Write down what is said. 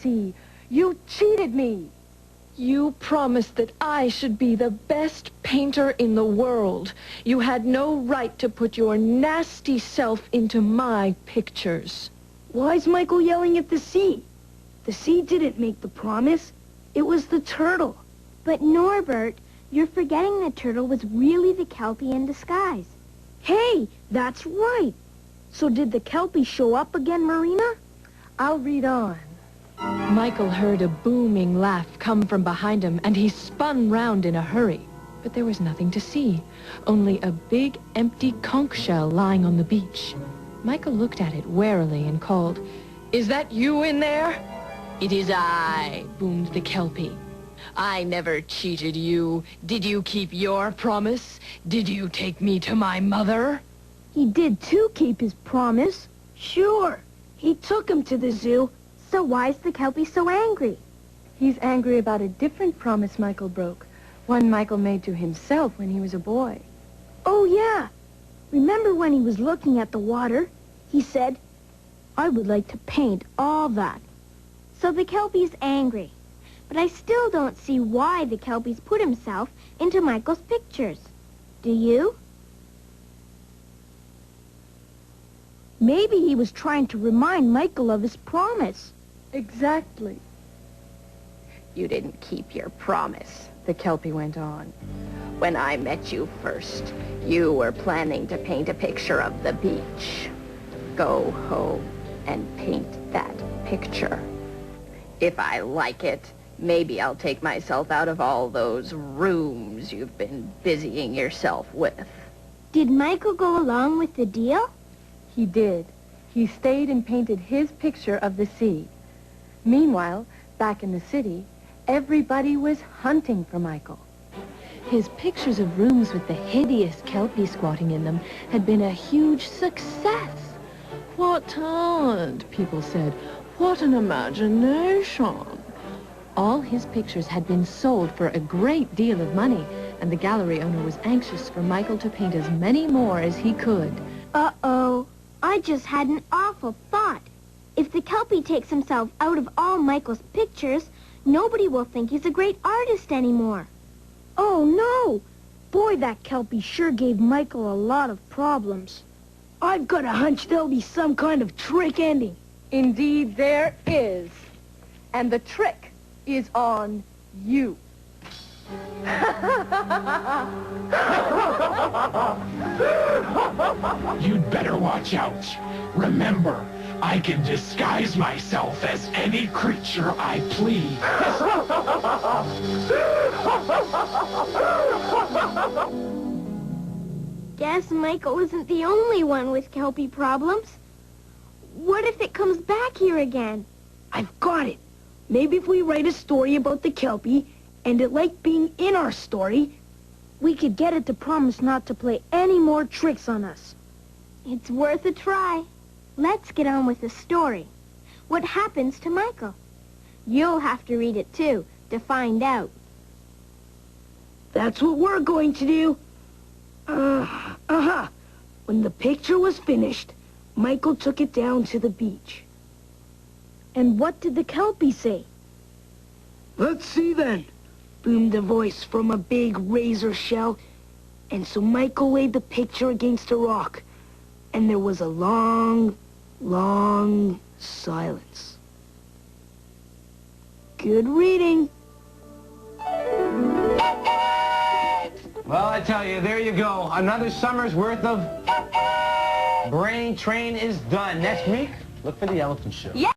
sea. You cheated me. You promised that I should be the best painter in the world. You had no right to put your nasty self into my pictures. Why's Michael yelling at the sea? The sea didn't make the promise. It was the turtle. But Norbert, you're forgetting the turtle was really the Kelpie in disguise. Hey, that's right. So did the Kelpie show up again, Marina? I'll read on. Michael heard a booming laugh come from behind him, and he spun round in a hurry. But there was nothing to see, only a big, empty conch shell lying on the beach. Michael looked at it warily and called, "Is that you in there?" "It is I," boomed the Kelpie. "I never cheated you. Did you keep your promise? Did you take me to my mother?" He did too keep his promise. Sure, he took him to the zoo. So why's the Kelpie so angry? He's angry about a different promise Michael broke, one Michael made to himself when he was a boy. Oh, yeah. Remember when he was looking at the water? He said, "I would like to paint all that." So the Kelpie's angry. But I still don't see why the Kelpie's put himself into Michael's pictures. Do you? Maybe he was trying to remind Michael of his promise. Exactly. You didn't keep your promise, the Kelpie went on. When I met you first, you were planning to paint a picture of the beach. Go home and paint that picture. If I like it, maybe I'll take myself out of all those rooms you've been busying yourself with. Did Michael go along with the deal? He did. He stayed and painted his picture of the sea. Meanwhile, back in the city, everybody was hunting for Michael. His pictures of rooms with the hideous Kelpie squatting in them had been a huge success. "What talent," people said. "What an imagination." All his pictures had been sold for a great deal of money, and the gallery owner was anxious for Michael to paint as many more as he could. Uh-oh. I just had an awful thought. If the Kelpie takes himself out of all Michael's pictures, nobody will think he's a great artist anymore. Oh, no! Boy, that Kelpie sure gave Michael a lot of problems. I've got a hunch there'll be some kind of trick ending. Indeed, there is. And the trick is on you. You'd better watch out. Remember, I can disguise myself as any creature I please. Guess Michael isn't the only one with Kelpie problems. What if it comes back here again? I've got it. Maybe if we write a story about the Kelpie, and it liked being in our story, we could get it to promise not to play any more tricks on us. It's worth a try. Let's get on with the story. What happens to Michael? You'll have to read it too, to find out. That's what we're going to do. When the picture was finished, Michael took it down to the beach. And what did the Kelpie say? "Let's see then," boomed a voice from a big razor shell. And so Michael laid the picture against a rock, and there was a long, long silence. Good reading. Well, I tell you, there you go. Another summer's worth of Brain Train is done. Next week, look for the elephant show. Yeah.